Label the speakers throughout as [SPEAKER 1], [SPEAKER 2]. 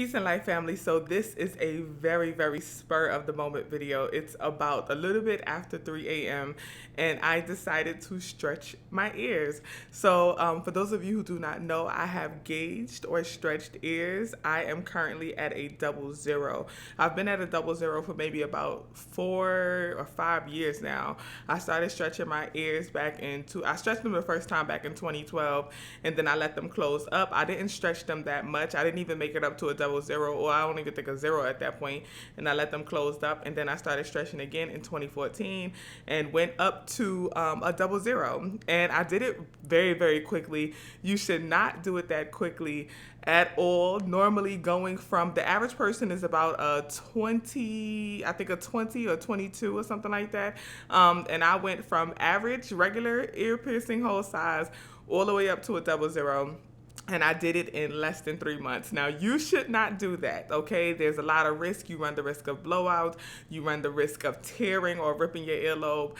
[SPEAKER 1] Peace and light, family. So this is a very, very spur of the moment video. It's about a little bit after 3 a.m. and I decided to stretch my ears. So for those of you who do not know, I have gauged or stretched ears. I am currently at a 00. I've been at a 00 for maybe about 4 or 5 years now. I started stretching my ears I stretched them the first time back in 2012, and then I let them close up. I didn't stretch them that much. I didn't even make it up to a 00, or I don't even think a 0 at that point, and I let them closed up, and then I started stretching again in 2014 and went up to a 00, and I did it very, very quickly. You should not do it that quickly at all. Normally, going from the average person is about a 20, I think a 20 or 22 or something like that, and I went from average regular ear piercing hole size all the way up to a 00. And I did it in less than 3 months. Now, you should not do that, okay? There's a lot of risk. You run the risk of blowout. You run the risk of tearing or ripping your earlobe.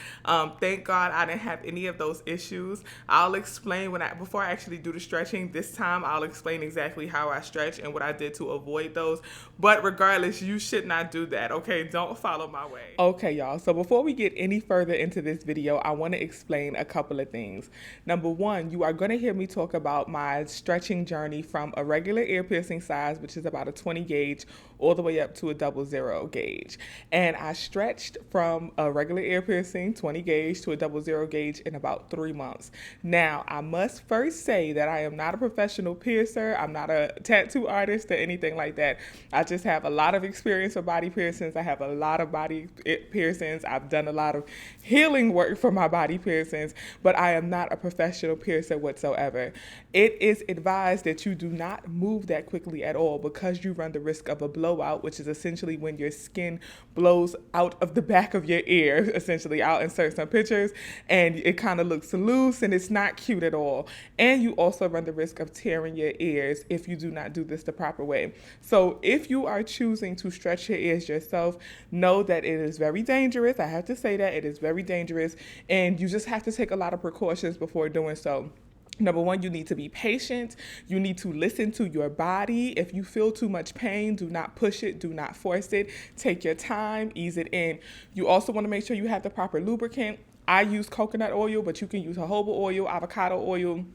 [SPEAKER 1] Thank God I didn't have any of those issues. I'll explain before I actually do the stretching this time, I'll explain exactly how I stretch and what I did to avoid those. But regardless, you should not do that, okay? Don't follow my way. Okay, y'all. So before we get any further into this video, I want to explain a couple of things. Number one, you are going to hear me talk about my stretching journey from a regular ear piercing size, which is about a 20 gauge, all the way up to a 00 gauge. And I stretched from a regular ear piercing 20 gauge to a 00 gauge in about 3 months. Now, I must first say that I am not a professional piercer. I'm not a tattoo artist or anything like that. I just have a lot of experience with body piercings. I have a lot of body piercings. I've done a lot of healing work for my body piercings, but I am not a professional piercer whatsoever. It is advised that you do not move that quickly at all, because you run the risk of a blowout, which is essentially when your skin blows out of the back of your ear. Essentially, I'll insert some pictures, and it kind of looks loose and it's not cute at all. And you also run the risk of tearing your ears if you do not do this the proper way. So if you are choosing to stretch your ears yourself, know that it is very dangerous. I have to say that it is very dangerous, and you just have to take a lot of precautions before doing so. Number one, you need to be patient. You need to listen to your body. If you feel too much pain, do not push it. Do not force it. Take your time. Ease it in. You also want to make sure you have the proper lubricant. I use coconut oil, but you can use jojoba oil, avocado oil,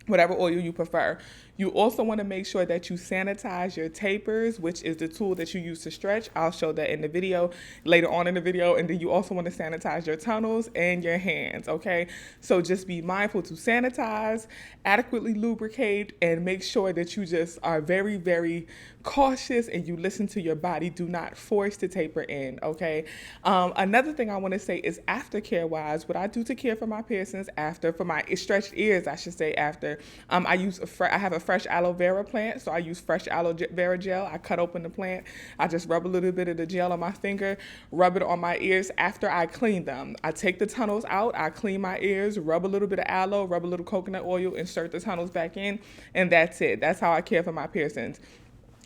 [SPEAKER 1] whatever oil you prefer. You also want to make sure that you sanitize your tapers, which is the tool that you use to stretch. I'll show that in the video, later on in the video. And then you also want to sanitize your tunnels and your hands, okay? So just be mindful to sanitize, adequately lubricate, and make sure that you just are very, very cautious and you listen to your body. Do not force the taper in, okay? Another thing I want to say is aftercare wise, what I do to care for my piercings for my stretched ears, I should say after, I have a fresh aloe vera plant, so I use fresh aloe vera gel. I cut open the plant. I just rub a little bit of the gel on my finger, rub it on my ears after I clean them. I take the tunnels out, I clean my ears, rub a little bit of aloe, rub a little coconut oil, insert the tunnels back in, and that's it. That's how I care for my piercings.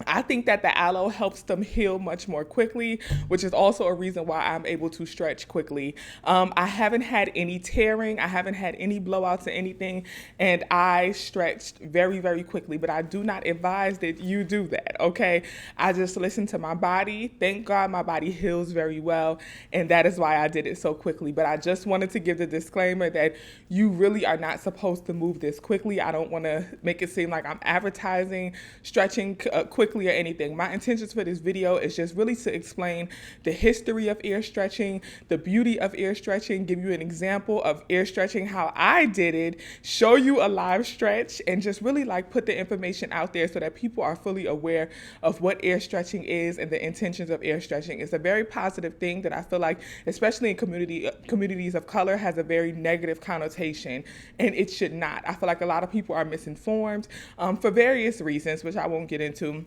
[SPEAKER 1] I think that the aloe helps them heal much more quickly, which is also a reason why I'm able to stretch quickly. I haven't had any tearing. I haven't had any blowouts or anything, and I stretched very, very quickly, but I do not advise that you do that, okay? I just listen to my body. Thank God my body heals very well, and that is why I did it so quickly. But I just wanted to give the disclaimer that you really are not supposed to move this quickly. I don't want to make it seem like I'm advertising stretching quickly or anything. My intentions for this video is just really to explain the history of ear stretching, the beauty of ear stretching, give you an example of ear stretching, how I did it, show you a live stretch, and just really like put the information out there so that people are fully aware of what ear stretching is and the intentions of ear stretching. It's a very positive thing that I feel like, especially in communities of color, has a very negative connotation, and it should not. I feel like a lot of people are misinformed for various reasons, which I won't get into.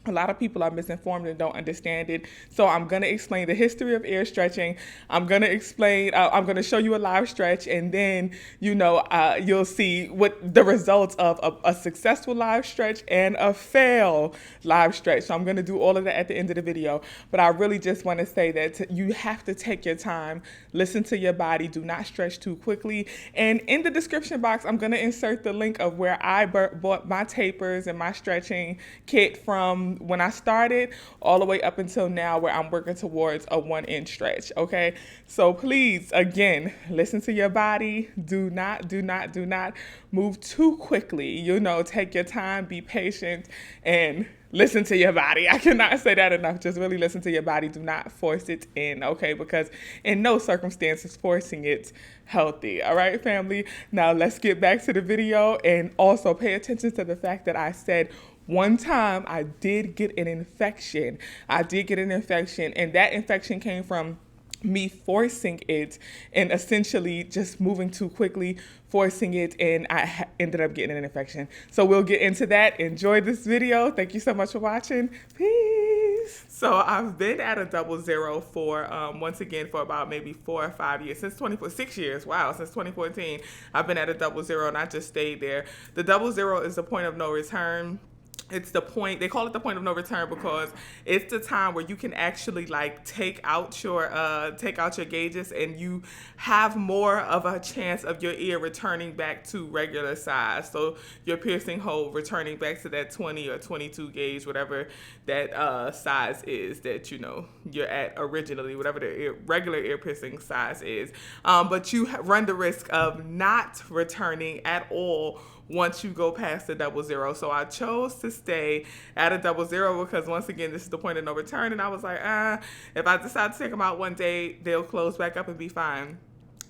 [SPEAKER 1] A lot of people are misinformed and don't understand it. So I'm going to explain the history of ear stretching. I'm going to show you a live stretch, and then, you'll see what the results of a successful live stretch and a fail live stretch. So I'm going to do all of that at the end of the video. But I really just want to say that you have to take your time, listen to your body, do not stretch too quickly. And in the description box, I'm going to insert the link of where I bought my tapers and my stretching kit from from when I started all the way up until now, where I'm working towards a 1-inch stretch. Okay, so please, again, listen to your body. Do not move too quickly. You know, take your time, be patient, and listen to your body. I cannot say that enough. Just really listen to your body. Do not force it in, okay? Because in no circumstances forcing it healthy. All right, family? Now let's get back to the video, and also pay attention to the fact that I said one time I did get an infection. And that infection came from me forcing it and essentially just moving too quickly, forcing it, and I ended up getting an infection. So we'll get into that. Enjoy this video. Thank you so much for watching. Peace. So I've been at a 00 for, once again, for about maybe 4 or 5 years, since 6 years. Wow, since 2014, I've been at a 00 and I just stayed there. The 00 is the point of no return. It's the point, they call it the point of no return because it's the time where you can actually like take out your gauges, and you have more of a chance of your ear returning back to regular size. So your piercing hole returning back to that 20 or 22 gauge, whatever that size is that, you know, you're at originally, whatever the regular ear piercing size is. But you run the risk of not returning at all once you go past the 00. So I chose to stay at a 00 because, once again, this is the point of no return. And I was like, if I decide to take them out one day, they'll close back up and be fine.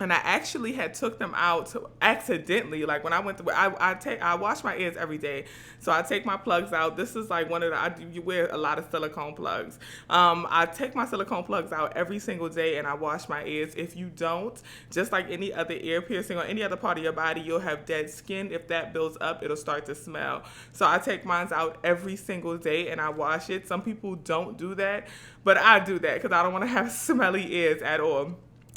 [SPEAKER 1] And I actually had took them out accidentally. Like when I went to, I wash my ears every day. So I take my plugs out. This is like one of the, you wear a lot of silicone plugs. I take my silicone plugs out every single day and I wash my ears. If you don't, just like any other ear piercing or any other part of your body, you'll have dead skin. If that builds up, it'll start to smell. So I take mine out every single day and I wash it. Some people don't do that, but I do that because I don't want to have smelly ears at all.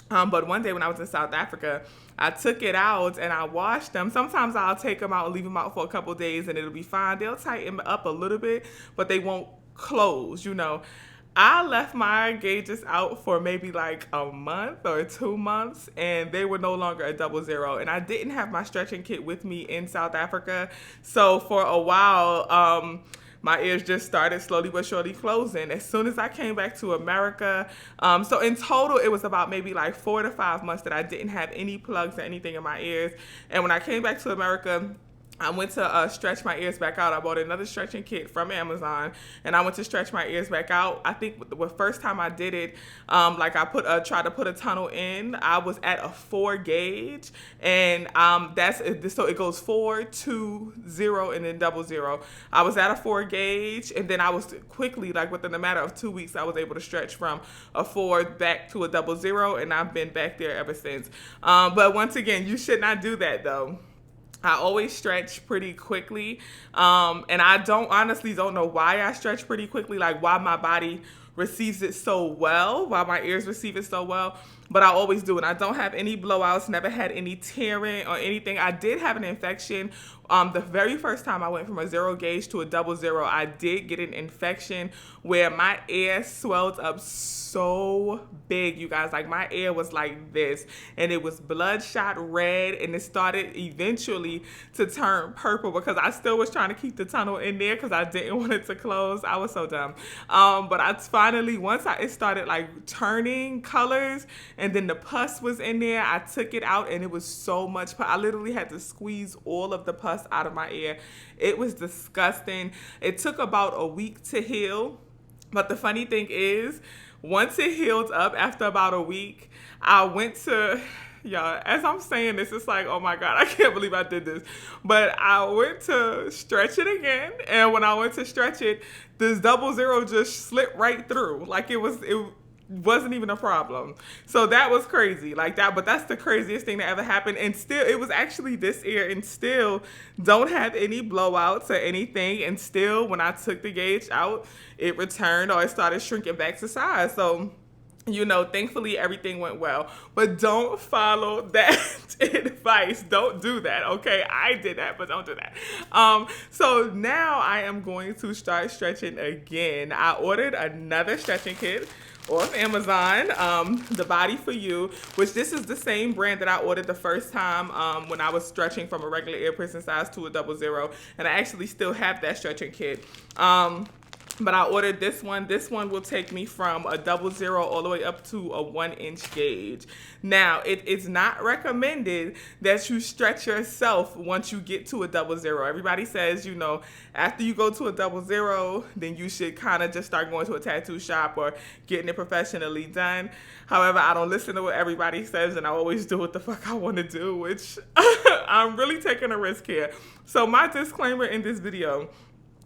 [SPEAKER 1] But one day when I was in South Africa, I took it out and I washed them. Sometimes I'll take them out and leave them out for a couple days and it'll be fine. They'll tighten up a little bit, but they won't close, you know. I left my gauges out for maybe like a month or 2 months and they were no longer a 00. And I didn't have my stretching kit with me in South Africa. So for a while, my ears just started slowly but surely closing. As soon as I came back to America, so in total, it was about maybe like 4 to 5 months that I didn't have any plugs or anything in my ears. And when I came back to America, I went to stretch my ears back out. I bought another stretching kit from Amazon, and I went to stretch my ears back out. I think the first time I did it, like I tried to put a tunnel in. I was at a 4 gauge, and so it goes 4, 2, 0, and then 00. I was at a 4 gauge, and then I was quickly, like within a matter of 2 weeks, I was able to stretch from a 4 back to a 00, and I've been back there ever since. But once again, you should not do that though. I always stretch pretty quickly, and I honestly don't know why I stretch pretty quickly, like why my body receives it so well, why my ears receive it so well, but I always do. And I don't have any blowouts, never had any tearing or anything. I did have an infection. The very first time I went from a 0 gauge to a 00, I did get an infection where my ear swelled up so big, you guys. Like my ear was like this, and it was bloodshot red, and it started eventually to turn purple because I still was trying to keep the tunnel in there because I didn't want it to close. I was so dumb. But I finally, it started like turning colors, and then the pus was in there. I took it out, and it was so much pus. I literally had to squeeze all of the pus out of my ear. It was disgusting. It took about a week to heal. But the funny thing is, once it healed up after about a week, I went to, y'all, as I'm saying this, it's like, oh my God, I can't believe I did this. But I went to stretch it again. And when I went to stretch it, this 00 just slipped right through. Like it wasn't even a problem. So that was crazy like that, but that's the craziest thing that ever happened. And still, it was actually this ear, and still don't have any blowouts or anything. And still, when I took the gauge out, it returned or it started shrinking back to size. So, you know, thankfully everything went well, but don't follow that advice. Don't do that. Okay. I did that, but don't do that. So now I am going to start stretching again. I ordered another stretching kit off Amazon, the Body For You, which this is the same brand that I ordered the first time when I was stretching from a regular ear piercing size to a 00, and I actually still have that stretching kit. but I ordered this one. This one will take me from a 00 all the way up to a 1-inch gauge. Now, it is not recommended that you stretch yourself once you get to a 00. Everybody says, you know, after you go to a 00, then you should kind of just start going to a tattoo shop or getting it professionally done. However, I don't listen to what everybody says, and I always do what the fuck I want to do, which I'm really taking a risk here. So my disclaimer in this video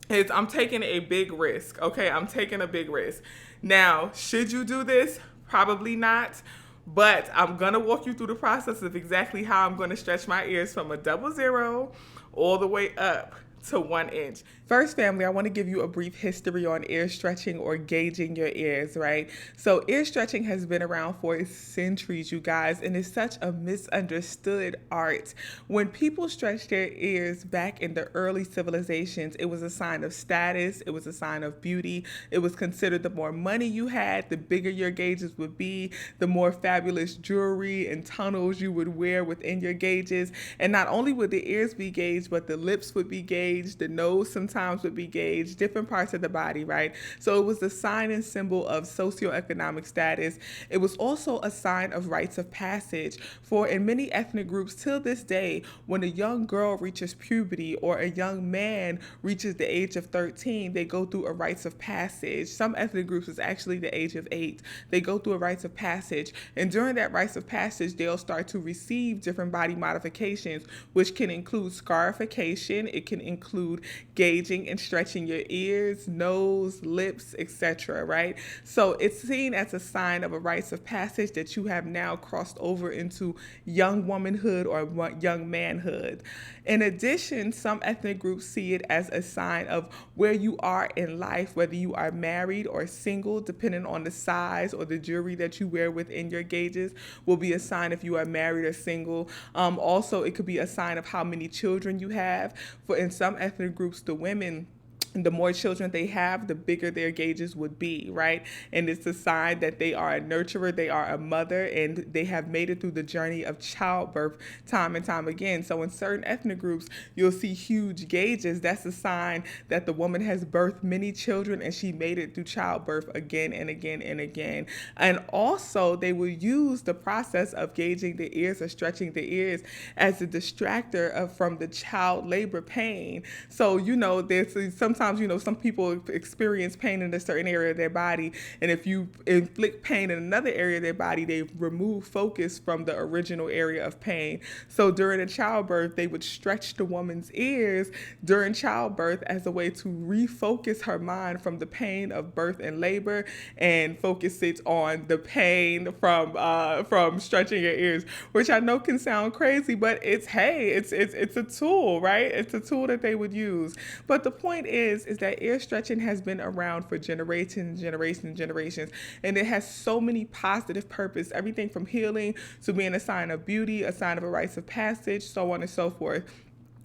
[SPEAKER 1] is I'm taking a big risk, okay? I'm taking a big risk. Now, should you do this? Probably not, but I'm gonna walk you through the process of exactly how I'm gonna stretch my ears from a 00 all the way up to 1 inch. First, family, I want to give you a brief history on ear stretching or gauging your ears, right? So ear stretching has been around for centuries, you guys, and it's such a misunderstood art. When people stretched their ears back in the early civilizations, it was a sign of status, it was a sign of beauty. It was considered the more money you had, the bigger your gauges would be, the more fabulous jewelry and tunnels you would wear within your gauges. And not only would the ears be gauged, but the lips would be gauged, the nose sometimes would be gauged, different parts of the body, right? So it was the sign and symbol of socioeconomic status. It was also a sign of rites of passage. For in many ethnic groups till this day, when a young girl reaches puberty or a young man reaches the age of 13, they go through a rites of passage. Some ethnic groups is actually the age of 8. They go through a rites of passage. And during that rites of passage, they'll start to receive different body modifications, which can include scarification. It can include gauging and stretching your ears, nose, lips, etc., right? So it's seen as a sign of a rites of passage that you have now crossed over into young womanhood or young manhood. In addition, some ethnic groups see it as a sign of where you are in life, whether you are married or single, depending on the size or the jewelry that you wear within your gauges will be a sign if you are married or single. Also, it could be a sign of how many children you have. For in some ethnic groups, the women, the more children they have, the bigger their gauges would be, right? And it's a sign that they are a nurturer, they are a mother, and they have made it through the journey of childbirth time and time again. So in certain ethnic groups, you'll see huge gauges. That's a sign that the woman has birthed many children and she made it through childbirth again and again and again. And also, they will use the process of gauging the ears or stretching the ears as a distractor from the child labor pain. So, you know, there's sometimes, you know, some people experience pain in a certain area of their body, and if you inflict pain in another area of their body, they remove focus from the original area of pain. So during a childbirth, they would stretch the woman's ears during childbirth as a way to refocus her mind from the pain of birth and labor and focus it on the pain from stretching your ears, which I know can sound crazy, but it's a tool, right? It's a tool that they would use. But the point is that ear stretching has been around for generations, and it has so many positive purposes, everything from healing to being a sign of beauty, a sign of a rites of passage, so on and so forth.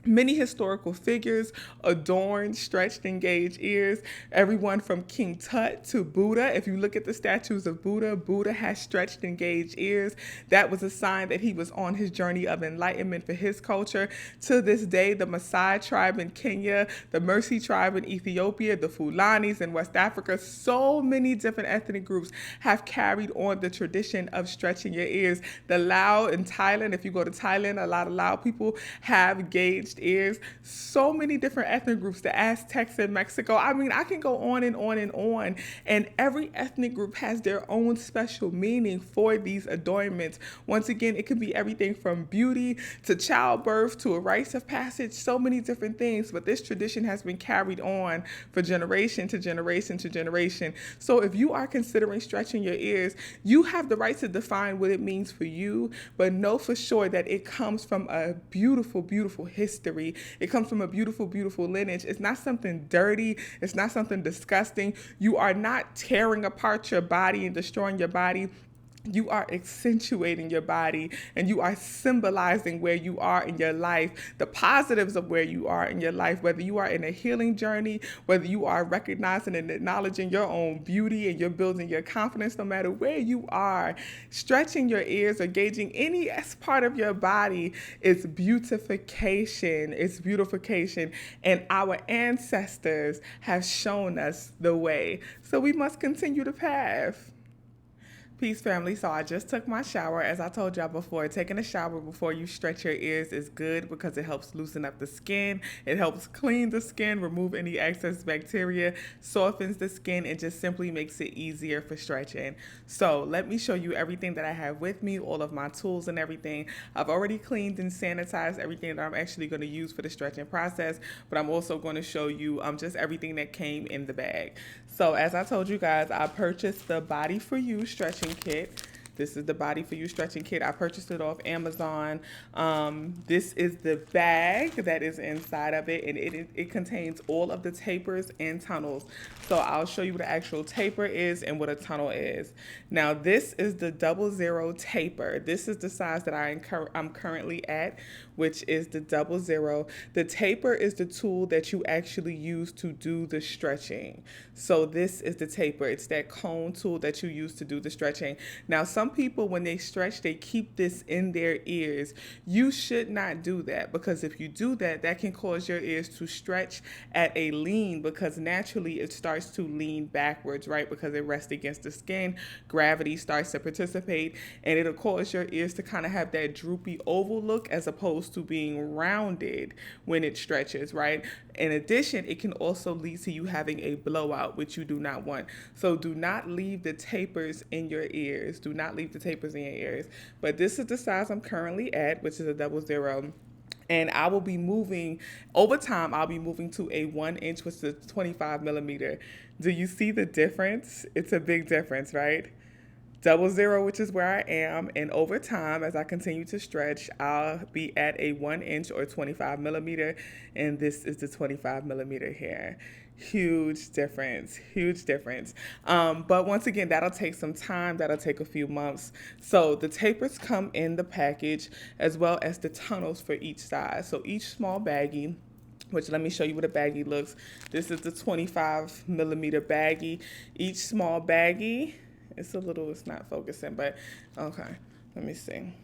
[SPEAKER 1] Many historical figures adorned, stretched, and gauged ears. Everyone from King Tut to Buddha. If you look at the statues of Buddha, Buddha has stretched and gauged ears. That was a sign that he was on his journey of enlightenment for his culture. To this day, the Maasai tribe in Kenya, the Mercy tribe in Ethiopia, the Fulanis in West Africa, so many different ethnic groups have carried on the tradition of stretching your ears. The Lao in Thailand, if you go to Thailand, a lot of Lao people have gauged ears. So many different ethnic groups, the Aztecs in Mexico. I mean, I can go on and on and on. And every ethnic group has their own special meaning for these adornments. Once again, it could be everything from beauty to childbirth to a rites of passage, so many different things. But this tradition has been carried on for generation to generation to generation. So if you are considering stretching your ears, you have the right to define what it means for you, but know for sure that it comes from a beautiful, beautiful history. It comes from a beautiful, beautiful lineage. It's not something dirty. It's not something disgusting. You are not tearing apart your body and destroying your body. you are accentuating your body and you are symbolizing where you are in your life, the positives of where you are in your life, whether you are in a healing journey, whether you are recognizing and acknowledging your own beauty and you're building your confidence no matter where you are. Stretching your ears or gauging any part of your body is beautification. It's beautification. And our ancestors have shown us the way. So we must continue the path. Peace, family. So I just took my shower. As I told y'all before, taking a shower before you stretch your ears is good because it helps loosen up the skin. It helps clean the skin, remove any excess bacteria, softens the skin, and just simply makes it easier for stretching. So let me show you everything that I have with me, all of my tools and everything. I've already cleaned and sanitized everything that I'm actually going to use for the stretching process, but I'm also going to show you just everything that came in the bag. So as I told you guys, I purchased the Body For You stretching kit. This is the Body For You stretching kit. I purchased it off Amazon. This is the bag that is inside of it, and it contains all of the tapers and tunnels. So I'll show you what the actual taper is and what a tunnel is. Now this is the 00 taper. This is the size that I'm currently at, which is the 00. The taper is the tool that you actually use to do the stretching. So this is the taper. It's that cone tool that you use to do the stretching. Now some people, when they stretch, they keep this in their ears. You should not do that, because if you do that, that can cause your ears to stretch at a lean, because naturally it starts to lean backwards, right? Because it rests against the skin, gravity starts to participate, and it'll cause your ears to kind of have that droopy oval look as opposed to being rounded when it stretches, right? In addition, it can also lead to you having a blowout, which you do not want. So do not leave the tapers in your ears. Do not leave the tapers in your ears. But this is the size I'm currently at, which is a 00. And I will be moving, over time, I'll be moving to a 1 inch, which is 25 millimeter. Do you see the difference? It's a big difference, right? 00, which is where I am, and over time, as I continue to stretch, I'll be at a 1 inch or 25 millimeter, and this is the 25 millimeter here. Huge difference, huge difference. But once again, that'll take some time. That'll take a few months. So the tapers come in the package, as well as the tunnels for each size. So each small baggie, which let me show you what a baggie looks. This is the 25 millimeter baggie. Each small baggie, it's not focusing, but okay, let me see.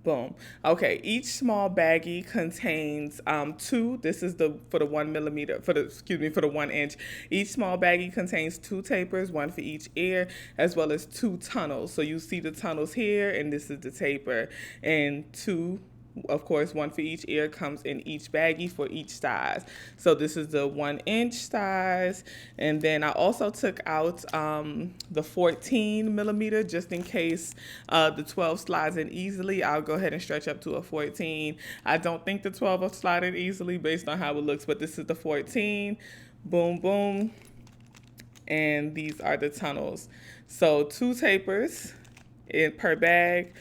[SPEAKER 1] Boom. Okay, each small baggie contains two. This is for the 1 millimeter, for the 1 inch. Each small baggie contains 2 tapers, one for each ear, as well as 2 tunnels. So you see the tunnels here, and this is the taper, and 2. Of course, one for each ear comes in each baggie for each size. So this is the 1 inch size. And then I also took out the 14 millimeter, just in case the 12 slides in easily. I'll go ahead and stretch up to a 14. I don't think the 12 will slide in easily based on how it looks, but this is the 14. Boom, boom. And these are the tunnels. So 2 tapers per bag,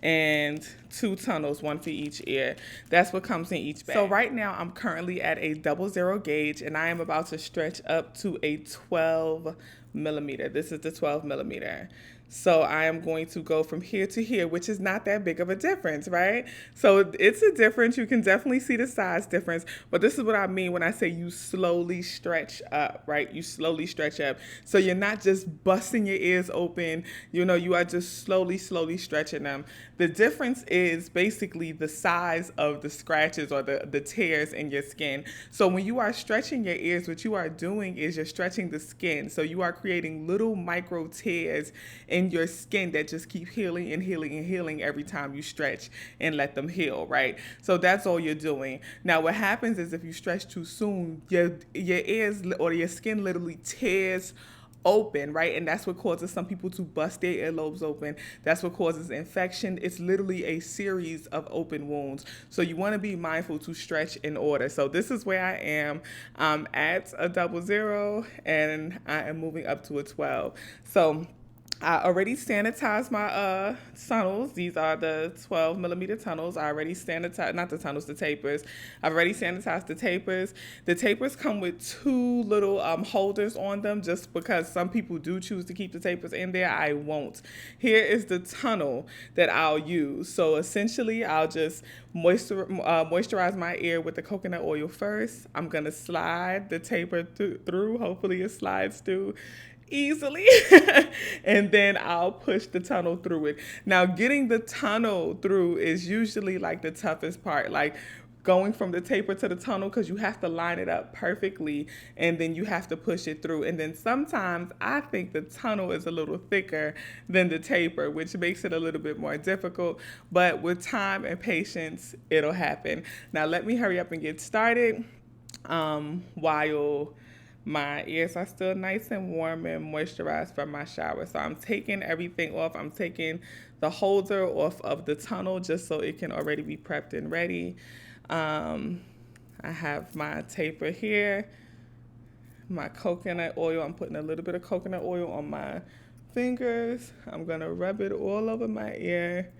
[SPEAKER 1] and 2 tunnels, one for each ear. That's what comes in each bag. So right now I'm currently at a 00 gauge, and I am about to stretch up to a 12 millimeter. This is the 12 millimeter. So I am going to go from here to here, which is not that big of a difference, right? So it's a difference. You can definitely see the size difference, but this is what I mean when I say you slowly stretch up, right? You slowly stretch up. So you're not just busting your ears open, you are just slowly stretching them. The difference is basically the size of the scratches or the tears in your skin. So when you are stretching your ears, what you are doing is you're stretching the skin. So you are creating little micro tears in your skin that just keep healing and healing and healing every time you stretch and let them heal, right? So that's all you're doing. Now what happens is if you stretch too soon, your ears or your skin literally tears open, right? And that's what causes some people to bust their earlobes open. That's what causes infection. It's literally a series of open wounds. So you want to be mindful to stretch in order. So this is where I am. I'm at a 00, and I am moving up to a 12. So I already sanitized my tunnels. These are the 12 millimeter tunnels. I already sanitized, not the tunnels, the tapers. I've already sanitized the tapers. The tapers come with two little holders on them just because some people do choose to keep the tapers in there. I won't. Here is the tunnel that I'll use. So essentially, I'll just moisturize my ear with the coconut oil first. I'm going to slide the taper through. Hopefully it slides through easily. And then I'll push the tunnel through it. Now, getting the tunnel through is usually like the toughest part, like going from the taper to the tunnel, because you have to line it up perfectly and then you have to push it through. And then sometimes I think the tunnel is a little thicker than the taper, which makes it a little bit more difficult, but with time and patience it'll happen. Now let me hurry up and get started while my ears are still nice and warm and moisturized from my shower. So I'm taking everything off. I'm taking the holder off of the tunnel just so it can already be prepped and ready. I have my taper here, my coconut oil. I'm putting a little bit of coconut oil on my fingers. I'm gonna rub it all over my ear.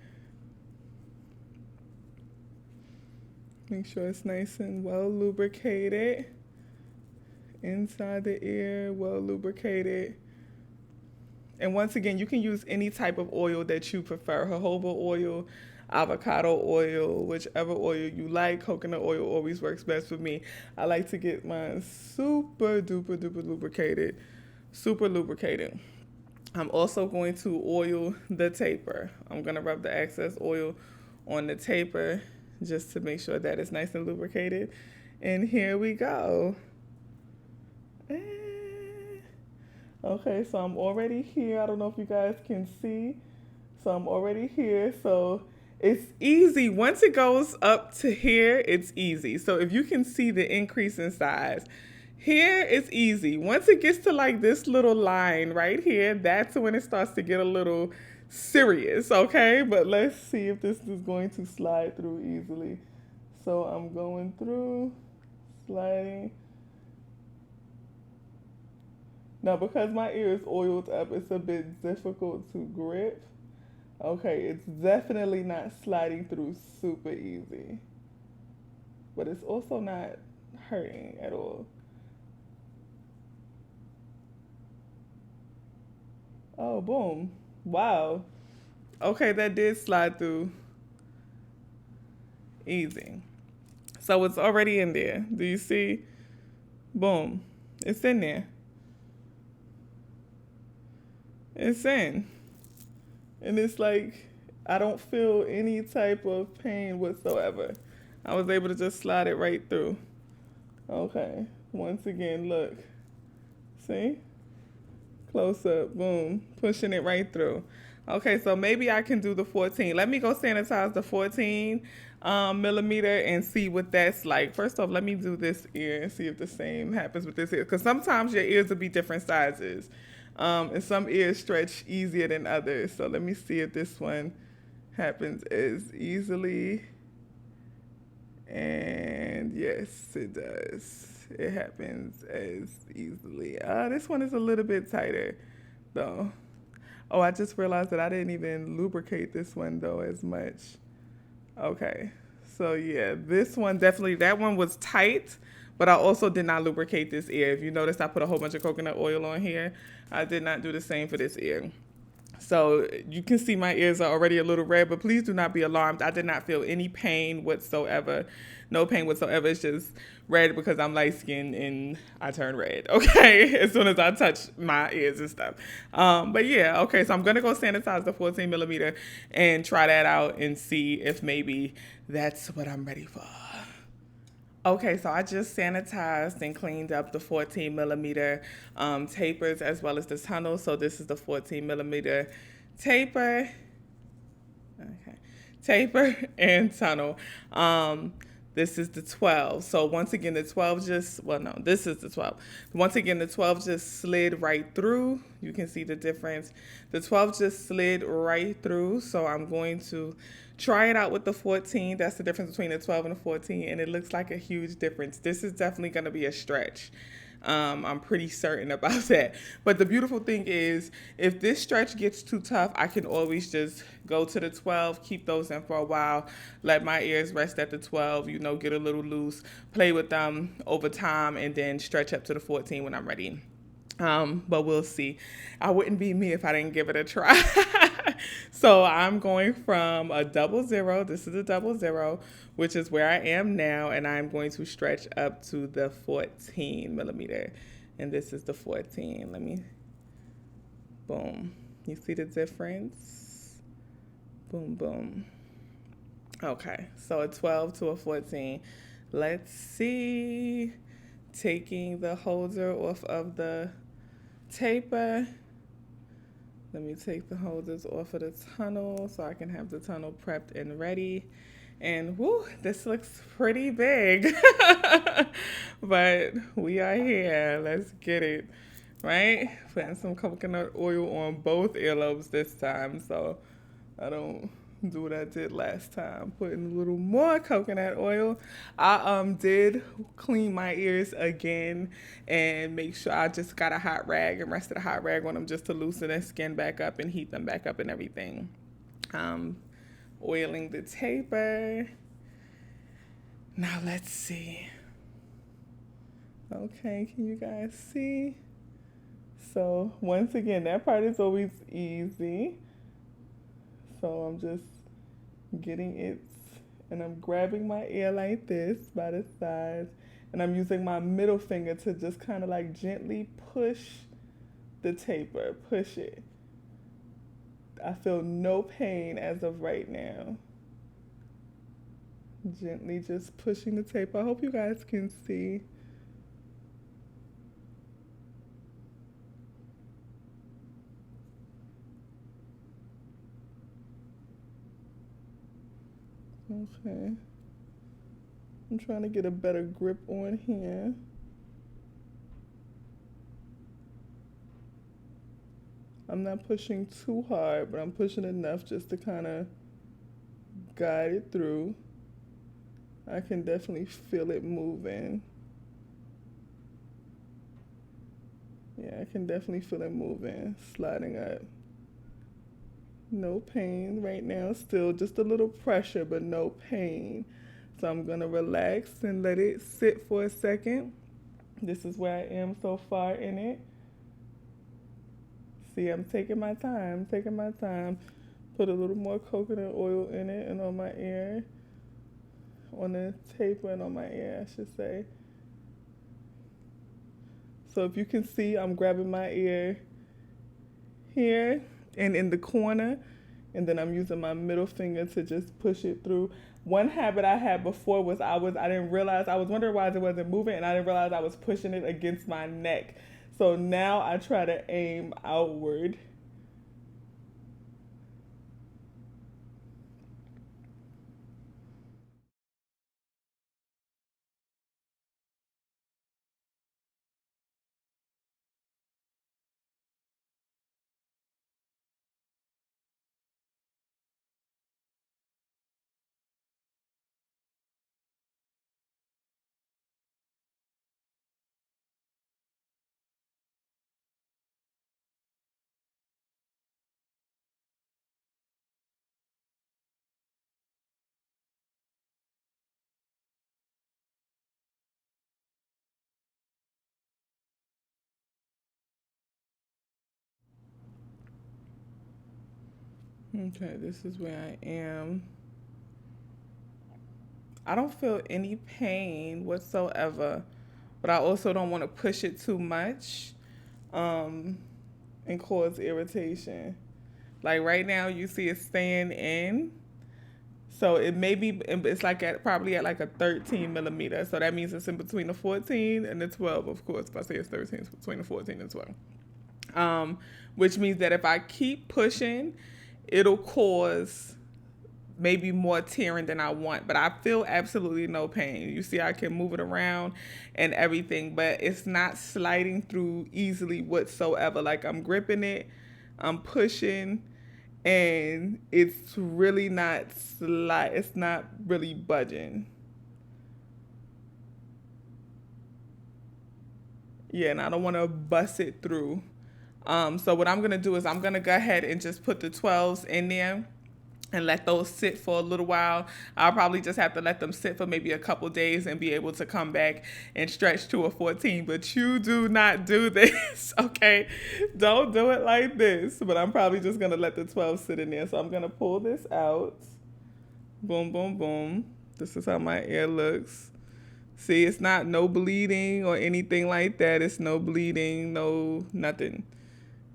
[SPEAKER 1] Make sure it's nice and well lubricated. Inside the ear, well lubricated. And once again, you can use any type of oil that you prefer. Jojoba oil, avocado oil, whichever oil you like. Coconut oil always works best for me. I like to get mine super duper duper lubricated. Super lubricated. I'm also going to oil the taper. I'm going to rub the excess oil on the taper just to make sure that it's nice and lubricated. And here we go. Okay, so I'm already here. I don't know if you guys can see. So I'm already here. So it's easy. Once it goes up to here, it's easy. So if you can see the increase in size, here it's easy. Once it gets to like this little line right here, that's when it starts to get a little serious, okay? But let's see if this is going to slide through easily. So I'm going through, sliding. Now, because my ear is oiled up, it's a bit difficult to grip. Okay, it's definitely not sliding through super easy. But it's also not hurting at all. Oh, boom. Wow. Okay, that did slide through easy. So it's already in there. Do you see? Boom. It's in there. It's in. And it's like, I don't feel any type of pain whatsoever. I was able to just slide it right through. Okay. Once again, look. See? Close up. Boom. Pushing it right through. Okay, so maybe I can do the 14. Let me go sanitize the 14 millimeter and see what that's like. First off, let me do this ear and see if the same happens with this ear. Because sometimes your ears will be different sizes. And some ears stretch easier than others. So let me see if this one happens as easily. And yes, it does. It happens as easily. This one is a little bit tighter, though. Oh, I just realized that I didn't even lubricate this one, though, as much. Okay. So, yeah, this one definitely, that one was tight. But I also did not lubricate this ear. If you notice, I put a whole bunch of coconut oil on here. I did not do the same for this ear. So you can see my ears are already a little red, but please do not be alarmed. I did not feel any pain whatsoever. No pain whatsoever. It's just red because I'm light skinned and I turn red, okay? As soon as I touch my ears and stuff. But yeah, okay, so I'm going to go sanitize the 14 millimeter and try that out and see if maybe that's what I'm ready for. Okay, so I just sanitized and cleaned up the 14 millimeter tapers as well as the tunnel. So this is the 14 millimeter taper. Okay, taper and tunnel. This is the 12. So once again, the 12 just, well, no, this is the 12. Once again, the 12 just slid right through. You can see the difference. The 12 just slid right through. So I'm going to try it out with the 14. That's the difference between the 12 and the 14. And it looks like a huge difference. This is definitely going to be a stretch. I'm pretty certain about that. But the beautiful thing is, if this stretch gets too tough, I can always just go to the 12, keep those in for a while, let my ears rest at the 12, get a little loose, play with them over time, and then stretch up to the 14 when I'm ready. But we'll see. I wouldn't be me if I didn't give it a try. So I'm going from a 00. This is a 00, which is where I am now, and I'm going to stretch up to the 14 millimeter. And this is the 14. Let me, boom. You see the difference? Boom, boom. Okay, so a 12 to a 14. Let's see. Taking the holder off of the taper. Let me take the holders off of the tunnel so I can have the tunnel prepped and ready. And whoo, this looks pretty big. But we are here. Let's get it. Right? Putting some coconut oil on both earlobes this time so I don't do what I did last time, putting a little more coconut oil. I did clean my ears again and make sure I just got a hot rag and rested a hot rag on them just to loosen their skin back up and heat them back up and everything. Oiling the taper. Now let's see. Okay, can you guys see? So once again, that part is always easy. So I'm just getting it, and I'm grabbing my ear like this by the sides, and I'm using my middle finger to just kind of like gently push the taper, push it. I feel no pain as of right now. Gently just pushing the taper. I hope you guys can see. Okay. I'm trying to get a better grip on here. I'm not pushing too hard, but I'm pushing enough just to kind of guide it through. I can definitely feel it moving. Yeah, I can definitely feel it moving, sliding up. No pain right now, still just a little pressure, but no pain. So I'm gonna relax and let it sit for a second. This is where I am so far in it. See, I'm taking my time. Put a little more coconut oil in it and on my ear. On the taper and on my ear, I should say. So if you can see, I'm grabbing my ear here and in the corner, and then I'm using my middle finger to just push it through. One habit I had before was I didn't realize, I was wondering why it wasn't moving, and I didn't realize I was pushing it against my neck. So now I try to aim outward. Okay, this is where I am. I don't feel any pain whatsoever, but I also don't want to push it too much and cause irritation. Like right now, you see it staying in. So it may be, it's like probably at like a 13 millimeter. So that means it's in between the 14 and the 12, of course. If I say it's 13, it's between the 14 and 12. Which means that if I keep pushing, it'll cause maybe more tearing than I want, but I feel absolutely no pain. You see, I can move it around and everything, but it's not sliding through easily whatsoever. Like I'm gripping it, I'm pushing, and it's really not it's not really budging. Yeah, and I don't want to bust it through. So what I'm gonna do is I'm gonna go ahead and just put the 12s in there and let those sit for a little while. I'll probably just have to let them sit for maybe a couple days and be able to come back and stretch to a 14. But you do not do this, okay? Don't do it like this. But I'm probably just gonna let the 12 sit in there. So I'm gonna pull this out. Boom, boom, boom. This is how my ear looks. See, it's not no bleeding or anything like that. It's no bleeding, no nothing.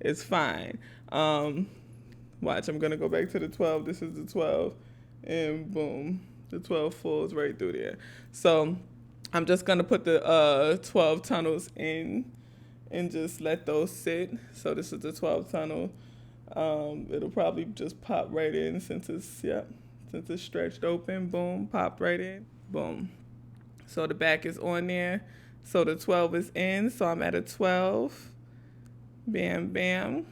[SPEAKER 1] It's fine. Watch, I'm gonna go back to the 12. This is the 12, and boom, the 12 falls right through there. So I'm just gonna put the 12 tunnels in and just let those sit. So this is the 12 tunnel. It'll probably just pop right in since it's stretched open. Boom, popped right in. Boom. So the back is on there. So the 12 is in. So I'm at a 12. Bam, bam.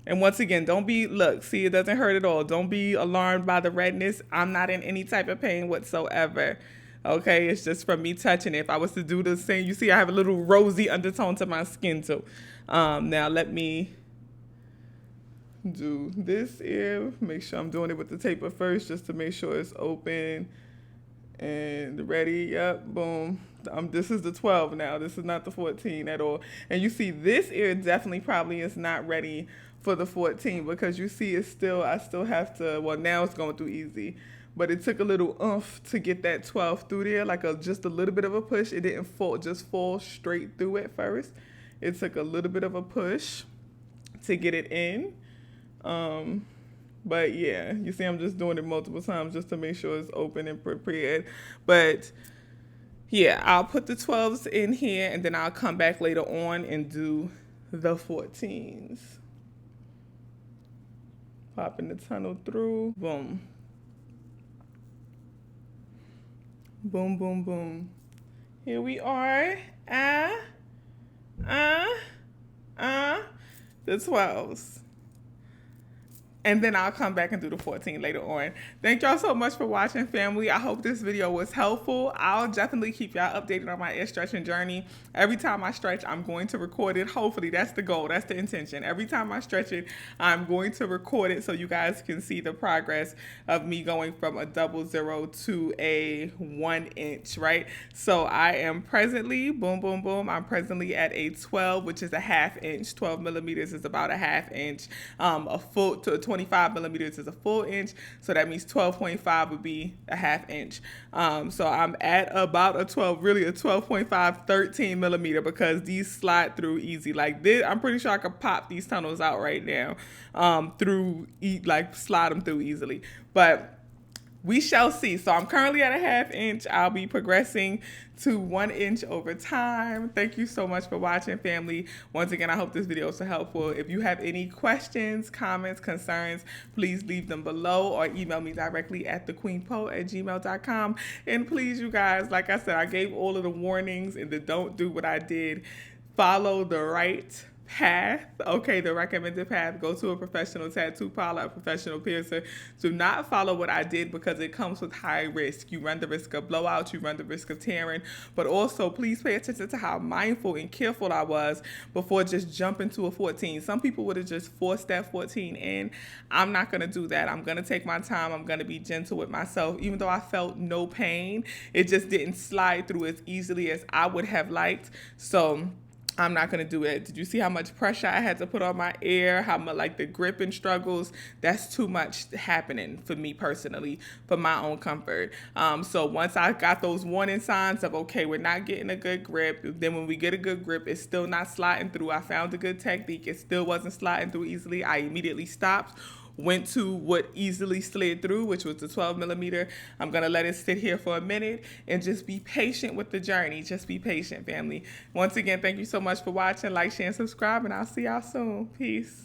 [SPEAKER 1] And once again, look, see, it doesn't hurt at all. Don't be alarmed by the redness. I'm not in any type of pain whatsoever. Okay, it's just from me touching it. If I was to do the same, you see I have a little rosy undertone to my skin too. Now let me do this ear. Make sure I'm doing it with the taper first just to make sure it's open and ready. Yep, boom. This is the 12 now. This is not the 14 at all. And you see this ear definitely probably is not ready for the 14 because you see I still have to, well, now it's going through easy. But it took a little oomph to get that 12 through there, like just a little bit of a push. It didn't fall straight through at first. It took a little bit of a push to get it in. But yeah, you see I'm just doing it multiple times just to make sure it's open and prepared. But yeah, I'll put the 12s in here and then I'll come back later on and do the 14s. Popping the tunnel through. Boom. Boom, boom, boom. Here we are. The 12s. And then I'll come back and do the 14 later on. Thank y'all so much for watching, family. I hope this video was helpful. I'll definitely keep y'all updated on my ear stretching journey. Every time I stretch, I'm going to record it. Hopefully, that's the goal. That's the intention. Every time I stretch it, I'm going to record it so you guys can see the progress of me going from a 00 to a 1 inch, right? So I am presently, boom, boom, boom. I'm presently at a 12, which is a half inch. 12 millimeters is about a half inch. A full to 25 millimeters is a full inch, so that means 12.5 would be a half inch. So I'm at about a 12, really a 12.5, 13 millimeter because these slide through easy. Like this, I'm pretty sure I could pop these tunnels out right now, slide them through easily. But we shall see. So I'm currently at a half inch. I'll be progressing to 1 inch over time. Thank you so much for watching, family. Once again, I hope this video was helpful. If you have any questions, comments, concerns, please leave them below or email me directly at thequeenpo@gmail.com. And please, you guys, like I said, I gave all of the warnings and the don't do what I did. Follow the right path, okay, the recommended path. Go to a professional tattoo parlor, a professional piercer. Do not follow what I did because it comes with high risk. You run the risk of blowout, you run the risk of tearing, but also please pay attention to how mindful and careful I was before just jumping to a 14. Some people would have just forced that 14 in. I'm not going to do that. I'm going to take my time. I'm going to be gentle with myself. Even though I felt no pain, it just didn't slide through as easily as I would have liked. So I'm not going to do it. Did you see how much pressure I had to put on my ear? How much, like the grip and struggles? That's too much happening for me personally, for my own comfort. So once I got those warning signs of, okay, we're not getting a good grip. Then when we get a good grip, it's still not sliding through. I found a good technique. It still wasn't sliding through easily. I immediately stopped. Went to what easily slid through, which was the 12 millimeter. I'm gonna let it sit here for a minute and just be patient with the journey. Just be patient, family. Once again, thank you so much for watching. Like, share, and subscribe, and I'll see y'all soon. Peace.